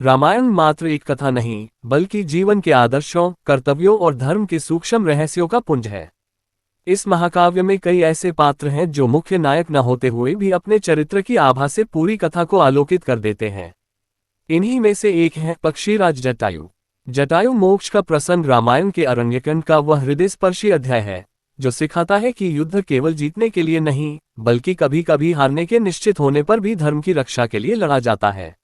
रामायण मात्र एक कथा नहीं, बल्कि जीवन के आदर्शों, कर्तव्यों और धर्म के सूक्ष्म रहस्यों का पुंज है। इस महाकाव्य में कई ऐसे पात्र हैं जो मुख्य नायक न होते हुए भी अपने चरित्र की आभा से पूरी कथा को आलोकित कर देते हैं। इन्हीं में से एक है पक्षीराज जटायु। जटायु मोक्ष का प्रसंग रामायण के अरण्यकांड का वह हृदयस्पर्शी अध्याय है जो सिखाता है कि युद्ध केवल जीतने के लिए नहीं, बल्कि कभी कभी हारने के निश्चित होने पर भी धर्म की रक्षा के लिए लड़ा जाता है।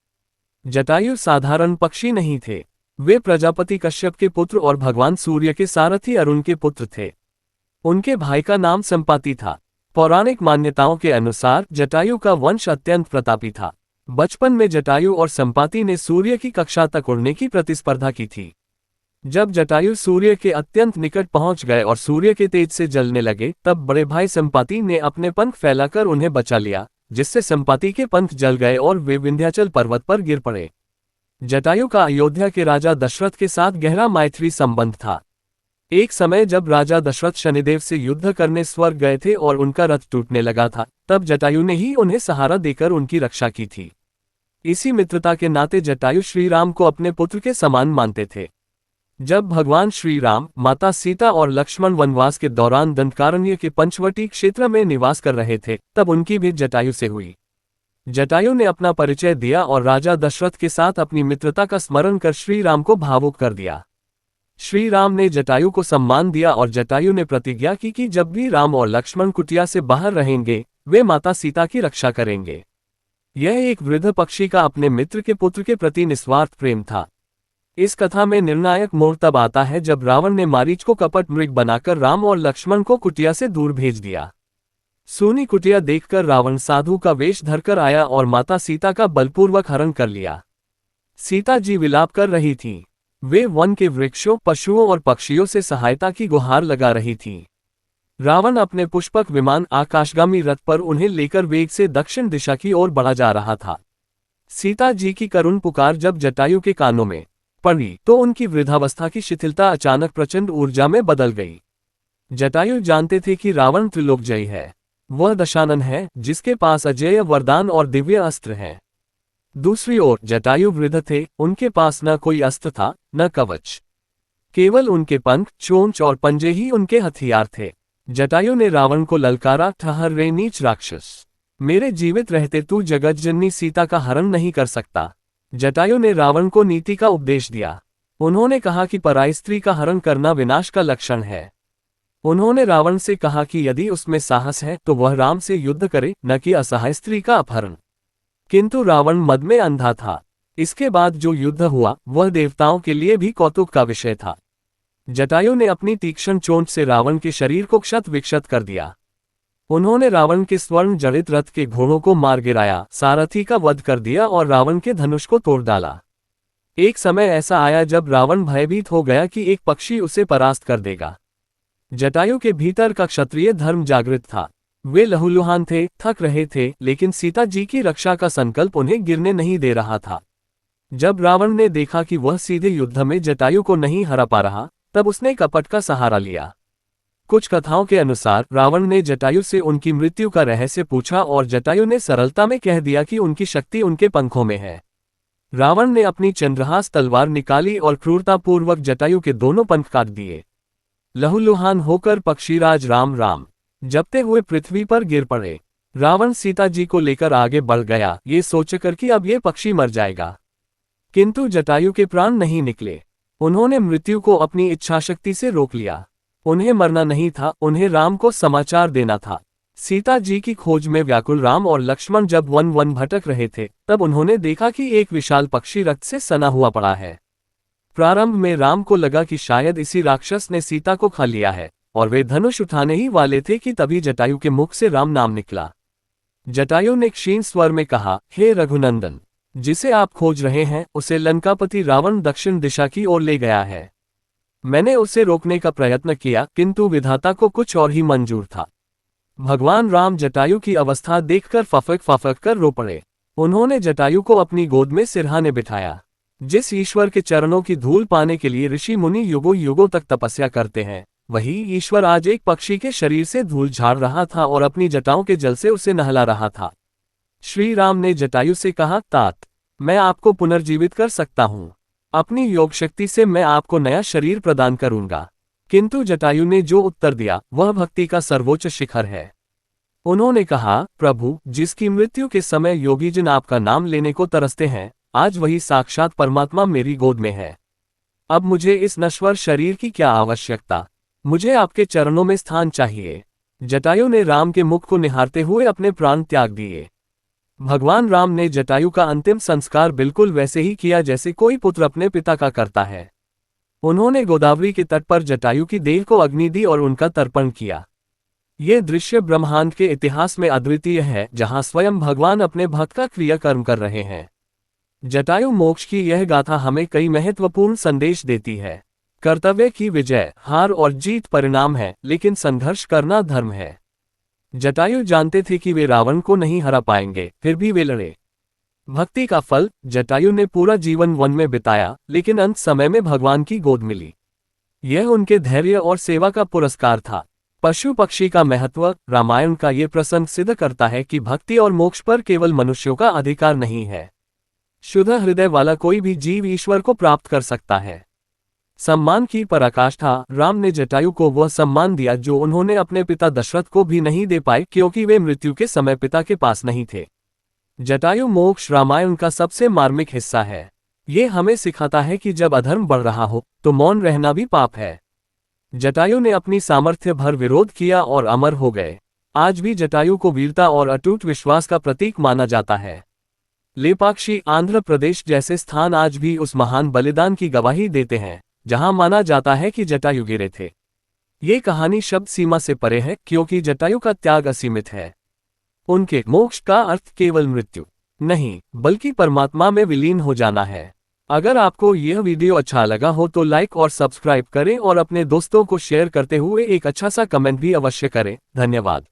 जटायु साधारण पक्षी नहीं थे। वे प्रजापति कश्यप के पुत्र और भगवान सूर्य के सारथी अरुण के पुत्र थे। उनके भाई का नाम संपाति था। पौराणिक मान्यताओं के अनुसार जटायु का वंश अत्यंत प्रतापी था। बचपन में जटायु और संपाति ने सूर्य की कक्षा तक उड़ने की प्रतिस्पर्धा की थी। जब जटायु सूर्य के अत्यंत निकट पहुंच गए और सूर्य के तेज से जलने लगे, तब बड़े भाई संपाति ने अपने पंख फैलाकर उन्हें बचा लिया, जिससे संपाति के पंख जल गए और वे विंध्याचल पर्वत पर गिर पड़े। जटायु का अयोध्या के राजा दशरथ के साथ गहरा मैत्री संबंध था। एक समय जब राजा दशरथ शनिदेव से युद्ध करने स्वर्ग गए थे और उनका रथ टूटने लगा था, तब जटायु ने ही उन्हें सहारा देकर उनकी रक्षा की थी। इसी मित्रता के नाते जटायु श्री राम को अपने पुत्र के समान मानते थे। जब भगवान श्री राम, माता सीता और लक्ष्मण वनवास के दौरान दंडकारण्य के पंचवटी क्षेत्र में निवास कर रहे थे, तब उनकी भेंट जटायु से हुई। जटायु ने अपना परिचय दिया और राजा दशरथ के साथ अपनी मित्रता का स्मरण कर श्री राम को भावुक कर दिया। श्री राम ने जटायु को सम्मान दिया और जटायु ने प्रतिज्ञा की कि जब भी राम और लक्ष्मण कुटिया से बाहर रहेंगे, वे माता सीता की रक्षा करेंगे। यह एक वृद्ध पक्षी का अपने मित्र के पुत्र के प्रति निस्वार्थ प्रेम था। इस कथा में निर्णायक मोड़ तब आता है जब रावण ने मारीच को कपट मृग बनाकर राम और लक्ष्मण को कुटिया से दूर भेज दिया। सूनी कुटिया देखकर रावण साधु का वेश धरकर आया और माता सीता का बलपूर्वक हरण कर लिया। सीता जी विलाप कर रही थीं। वे वन के वृक्षों, पशुओं और पक्षियों से सहायता की गुहार लगा रही थीं। रावण अपने पुष्पक विमान आकाशगामी रथ पर उन्हें लेकर वेग से दक्षिण दिशा की ओर बढ़ा जा रहा था। सीता जी की करुण पुकार जब जटायु के कानों में पड़ी तो उनकी वृद्धावस्था की शिथिलता अचानक प्रचंड ऊर्जा में बदल गई। जटायु जानते थे कि रावण त्रिलोकजयी है। वह दशानन है जिसके पास अजेय वरदान और दिव्य अस्त्र हैं। दूसरी ओर जटायु वृद्ध थे। उनके पास न कोई अस्त्र था, न कवच। केवल उनके पंख, चोंच और पंजे ही उनके हथियार थे। जटायु ने रावण को ललकारा, ठहर रे नीच राक्षस, मेरे जीवित रहते तू जगतजननी सीता का हरण नहीं कर सकता। जटायु ने रावण को नीति का उपदेश दिया। उन्होंने कहा कि पराई स्त्री का हरण करना विनाश का लक्षण है। उन्होंने रावण से कहा कि यदि उसमें साहस है तो वह राम से युद्ध करे, न कि असहाय स्त्री का अपहरण। किंतु रावण मद में अंधा था। इसके बाद जो युद्ध हुआ वह देवताओं के लिए भी कौतुक का विषय था। जटायु ने अपनी तीक्ष्ण चोंच से रावण के शरीर को क्षत विक्षत कर दिया। उन्होंने रावण के स्वर्ण जड़ित रथ के घोड़ों को मार गिराया, सारथी का वध कर दिया और रावण के धनुष को तोड़ डाला। एक समय ऐसा आया जब रावण भयभीत हो गया कि एक पक्षी उसे परास्त कर देगा। जटायु के भीतर का क्षत्रिय धर्म जागृत था। वे लहूलुहान थे, थक रहे थे, लेकिन सीता जी की रक्षा का संकल्प उन्हें गिरने नहीं दे रहा था। जब रावण ने देखा कि वह सीधे युद्ध में जटायु को नहीं हरा पा रहा, तब उसने कपट का सहारा लिया। कुछ कथाओं के अनुसार रावण ने जटायु से उनकी मृत्यु का रहस्य पूछा और जटायु ने सरलता में कह दिया कि उनकी शक्ति उनके पंखों में है। रावण ने अपनी चंद्रहास तलवार निकाली और क्रूरतापूर्वक जटायु के दोनों पंख काट दिए। लहूलुहान होकर पक्षीराज राम राम जपते हुए पृथ्वी पर गिर पड़े। रावण सीता जी को लेकर आगे बढ़ गया, ये सोचकर कि अब ये पक्षी मर जाएगा। किंतु जटायु के प्राण नहीं निकले। उन्होंने मृत्यु को अपनी इच्छाशक्ति से रोक लिया। उन्हें मरना नहीं था, उन्हें राम को समाचार देना था। सीता जी की खोज में व्याकुल राम और लक्ष्मण जब वन वन भटक रहे थे, तब उन्होंने देखा कि एक विशाल पक्षी रक्त से सना हुआ पड़ा है। प्रारंभ में राम को लगा कि शायद इसी राक्षस ने सीता को खा लिया है और वे धनुष उठाने ही वाले थे कि तभी जटायु के मुख से राम नाम निकला। जटायु ने क्षीण स्वर में कहा, हे रघुनंदन, जिसे आप खोज रहे हैं उसे लंकापति रावण दक्षिण दिशा की ओर ले गया है। मैंने उसे रोकने का प्रयत्न किया, किंतु विधाता को कुछ और ही मंजूर था। भगवान राम जटायु की अवस्था देखकर फफक कर रो पड़े। उन्होंने जटायु को अपनी गोद में सिरहाने बिठाया। जिस ईश्वर के चरणों की धूल पाने के लिए ऋषि मुनि युगों युगों तक तपस्या करते हैं, वही ईश्वर आज एक पक्षी के शरीर से धूल झाड़ रहा था और अपनी जटाओं के जल से उसे नहला रहा था। श्री राम ने जटायु से कहा, तात, मैं आपको पुनर्जीवित कर सकता हूँ। अपनी योग शक्ति से मैं आपको नया शरीर प्रदान करूंगा। किंतु जटायु ने जो उत्तर दिया वह भक्ति का सर्वोच्च शिखर है। उन्होंने कहा, प्रभु, जिसकी मृत्यु के समय योगीजन आपका नाम लेने को तरसते हैं, आज वही साक्षात परमात्मा मेरी गोद में है। अब मुझे इस नश्वर शरीर की क्या आवश्यकता, मुझे आपके चरणों में स्थान चाहिए। जटायु ने राम के मुख को निहारते हुए अपने प्राण त्याग दिए। भगवान राम ने जटायु का अंतिम संस्कार बिल्कुल वैसे ही किया जैसे कोई पुत्र अपने पिता का करता है। उन्होंने गोदावरी के तट पर जटायु की देह को अग्नि दी और उनका तर्पण किया। यह दृश्य ब्रह्मांड के इतिहास में अद्वितीय है, जहां स्वयं भगवान अपने भक्त का क्रियाकर्म कर रहे हैं। जटायु मोक्ष की यह गाथा हमें कई महत्वपूर्ण संदेश देती है। कर्तव्य की विजय, हार और जीत परिणाम है, लेकिन संघर्ष करना धर्म है। जटायु जानते थे कि वे रावण को नहीं हरा पाएंगे, फिर भी वे लड़े। भक्ति का फल, जटायु ने पूरा जीवन वन में बिताया, लेकिन अंत समय में भगवान की गोद मिली। यह उनके धैर्य और सेवा का पुरस्कार था। पशु पक्षी का महत्व, रामायण का ये प्रसंग सिद्ध करता है कि भक्ति और मोक्ष पर केवल मनुष्यों का अधिकार नहीं है। शुद्ध हृदय वाला कोई भी जीव ईश्वर को प्राप्त कर सकता है। सम्मान की पराकाष्ठा, राम ने जटायु को वह सम्मान दिया जो उन्होंने अपने पिता दशरथ को भी नहीं दे पाए, क्योंकि वे मृत्यु के समय पिता के पास नहीं थे। जटायु मोक्ष रामायण का सबसे मार्मिक हिस्सा है। ये हमें सिखाता है कि जब अधर्म बढ़ रहा हो तो मौन रहना भी पाप है। जटायु ने अपनी सामर्थ्य भर विरोध किया और अमर हो गए। आज भी जटायु को वीरता और अटूट विश्वास का प्रतीक माना जाता है। लेपाक्षी, आंध्र प्रदेश जैसे स्थान आज भी उस महान बलिदान की गवाही देते हैं, जहां माना जाता है कि जटायु गिरे थे। ये कहानी शब्द सीमा से परे है, क्योंकि जटायु का त्याग असीमित है। उनके मोक्ष का अर्थ केवल मृत्यु नहीं, बल्कि परमात्मा में विलीन हो जाना है। अगर आपको यह वीडियो अच्छा लगा हो तो लाइक और सब्सक्राइब करें और अपने दोस्तों को शेयर करते हुए एक अच्छा सा कमेंट भी अवश्य करें। धन्यवाद।